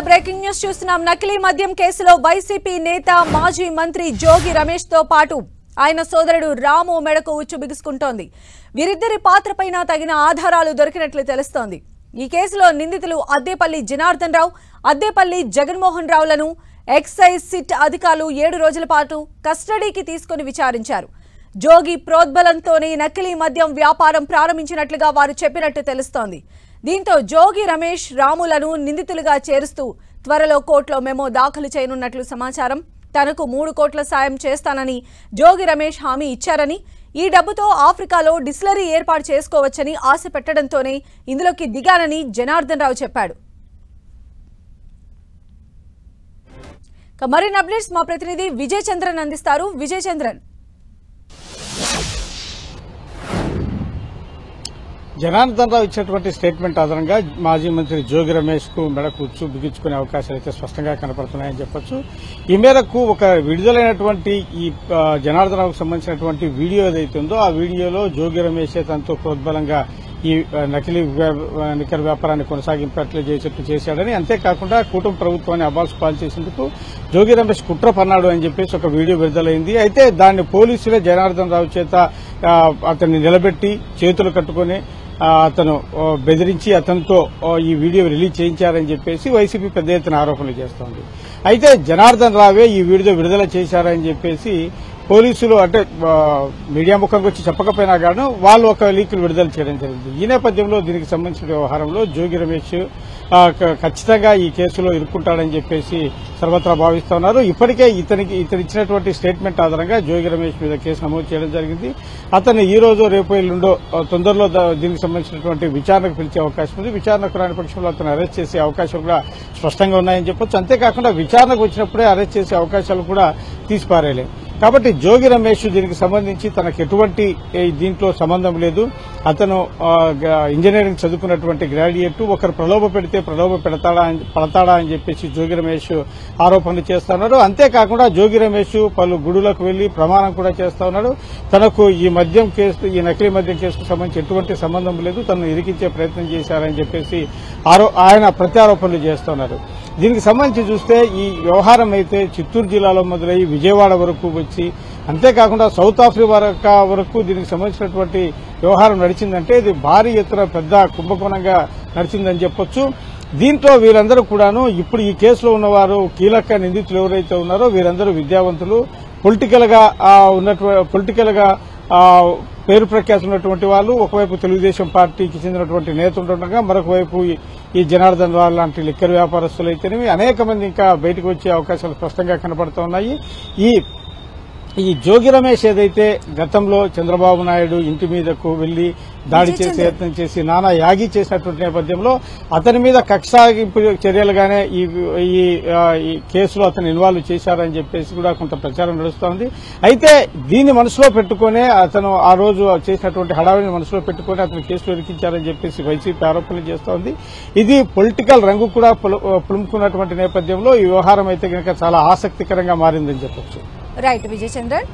Breaking news చూస్తున్నాం. నకిలీ మద్యం కేసులో వైసీపీ నేత మాజీ మంత్రి జోగి రమేష్ తో పాటు ఆయన సోదరుడు రాము మెడకు ఉచ్చు బిగుసుకుంటోంది. వీరిద్దరి పాత్రపైన తగిన ఆధారాలు దొరికినట్లు తెలుస్తోంది. ఈ కేసులో నిందితులు అద్దేపల్లి జనార్దన్ రావు, అద్దేపల్లి జగన్మోహన్ రావులను ఎక్సైజ్ సిట్ అధికారులు 7 రోజుల పాటు కస్టడీకి తీసుకుని విచారించారు. జోగి ప్రోద్బలంతోనే నకిలీ మద్యం వ్యాపారం ప్రారంభించినట్లుగా వారు చెప్పినట్టు తెలుస్తోంది. దీంతో జోగి రమేష్, రాములను నిందితులుగా చేరుస్తూ త్వరలో కోర్టులో మెమో దాఖలు చేయనున్నట్లు సమాచారం. తనకు 3 కోట్ల సాయం చేస్తానని జోగి రమేష్ హామీ ఇచ్చారని, ఈ డబ్బుతో ఆఫ్రికాలో డిస్టిలరీ ఏర్పాటు చేసుకోవచ్చని ఆశ పెట్టడంతోనే ఇందులోకి దిగానని జనార్దన్ రావు చెప్పాడు. మరిన్ని అప్డేట్స్ మా ప్రతినిధి విజయ్ చంద్రన్ అందిస్తారు. విజయ్ చంద్రన్, జనార్దన్ రావు ఇచ్చినటువంటి స్టేట్మెంట్ ఆధారంగా మాజీ మంత్రి జోగి రమేష్ కు మెడకు ఉచ్చు బిగించుకునే అవకాశాలు అయితే స్పష్టంగా కనపడుతున్నాయని చెప్పొచ్చు. ఈ మేరకు ఒక విడుదలైనటువంటి ఈ జనార్దన్ రావుకు సంబంధించినటువంటి వీడియో ఏదైతే ఉందో ఆ వీడియోలో జోగి రమేష్ తనతో ప్రోద్బలంగా ఈ నకిలీ నికర వ్యాపారాన్ని కొనసాగింపట్లు చేసేట్టు చేశాడని, అంతేకాకుండా కూటమి ప్రభుత్వాన్ని అబాల్స్ పాలు చేసేందుకు జోగి రమేష్ కుట్ర పన్నాడు అని చెప్పేసి ఒక వీడియో విడుదలైంది. అయితే దాన్ని పోలీసులే జనార్దన్ రావు చేత అతన్ని నిలబెట్టి చేతులు కట్టుకుని అతను బెదిరించి అతనితో ఈ వీడియో రిలీజ్ చేయించారని చెప్పేసి వైసీపీ పెద్ద ఎత్తున ఆరోపణలు చేస్తోంది. అయితే జనార్దన్ రావే ఈ వీడియో విడుదల చేశారని చెప్పేసి పోలీసులు అంటే మీడియా ముఖంగా వచ్చి చెప్పకపోయినా కానీ వాళ్ళు ఒక లీకులు విడుదల చేయడం జరిగింది. ఈ నేపథ్యంలో దీనికి సంబంధించిన వ్యవహారంలో జోగి రమేష్ ఖచ్చితంగా ఈ కేసులో ఇరుక్కుంటాడని చెప్పేసి సర్వత్రా భావిస్తున్నారు. ఇప్పటికే ఇతను ఇచ్చినటువంటి స్టేట్మెంట్ ఆధారంగా జోగి రమేష్ మీద కేసు నమోదు చేయడం జరిగింది. అతను ఈ రోజు రేపు ఎల్లుండో తొందరలో దీనికి సంబంధించినటువంటి విచారణకు పిలిచే అవకాశం ఉంది. విచారణకు రాని పక్షంలో అతను అరెస్ట్ చేసే అవకాశాలు కూడా స్పష్టంగా ఉన్నాయని చెప్పొచ్చు. అంతేకాకుండా విచారణకు వచ్చినప్పుడే అరెస్ట్ చేసే అవకాశాలు కూడా తీసిపారేయలేదు. కాబట్టి జోగి రమేష్ దీనికి సంబంధించి తనకు ఎటువంటి దీంట్లో సంబంధం లేదు. అతను ఇంజనీరింగ్ చదువుకున్నటువంటి గ్రాడ్యుయేట్. ఒకరు ప్రలోభ పెడితే ప్రలోభ పడతాడా అని చెప్పేసి జోగి రమేష్ ఆరోపణలు చేస్తున్నారు. అంతేకాకుండా జోగి రమేష్ పలు గుడులకు వెళ్లి ప్రమాణం కూడా చేస్తా ఉన్నాడు. తనకు ఈ మద్యం కేసు, ఈ నకిలీ మద్యం కేసుకు సంబంధించి ఎటువంటి సంబంధం లేదు, తనను ఇరికించే ప్రయత్నం చేశారని చెప్పేసి ఆయన ప్రత్యారోపణలు చేస్తున్నారు. దీనికి సంబంధించి చూస్తే ఈ వ్యవహారం అయితే చిత్తూరు జిల్లాలో మొదలై విజయవాడ వరకు వచ్చి, అంతేకాకుండా సౌత్ ఆఫ్రికా వరకు దీనికి సంబంధించినటువంటి వ్యవహారం నడిచిందంటే ఇది భారీ ఎత్తున పెద్ద కుంభకోణంగా నడిచిందని చెప్పొచ్చు. దీంట్లో వీరందరూ కూడాను ఇప్పుడు ఈ కేసులో ఉన్నవారు కీలక నిందితులు ఎవరైతే ఉన్నారో వీరందరూ విద్యావంతులు, పొలిటికల్ గా పేరు ప్రఖ్యాతి ఉన్నటువంటి వాళ్ళు. ఒకవైపు తెలుగుదేశం పార్టీకి చెందినటువంటి నేత ఉండగా మరొక వైపు ఈ జనార్దన్ రావు లాంటి లిక్కర్ వ్యాపారస్తులు అయితేనేవి అనేక మంది ఇంకా బయటకు వచ్చే అవకాశాలు స్పష్టంగా కనబడుతూ ఉన్నాయి. ఈ జోగి రమేష్ ఏదైతే గతంలో చంద్రబాబు నాయుడు ఇంటి మీదకు వెళ్లి దాడి చేసే యత్నం చేసి నానా యాగి చేసినటువంటి నేపథ్యంలో అతని మీద కక్షాగింపు చర్యలుగానే ఈ కేసులో అతను ఇన్వాల్వ్ చేశారని చెప్పేసి కూడా కొంత ప్రచారం నడుస్తోంది. అయితే దీన్ని మనసులో పెట్టుకునే అతను ఆ రోజు చేసినటువంటి హడావిని మనసులో పెట్టుకుని అతను కేసులో ఇరికించారని చెప్పేసి వైసీపీ ఆరోపణలు చేస్తోంది. ఇది పొలిటికల్ రంగు కూడా పులుముకున్నటువంటి నేపథ్యంలో ఈ వ్యవహారం అయితే కనుక చాలా ఆసక్తికరంగా మారిందని చెప్పొచ్చు. రైట్ విజయ్ చంద్రన్.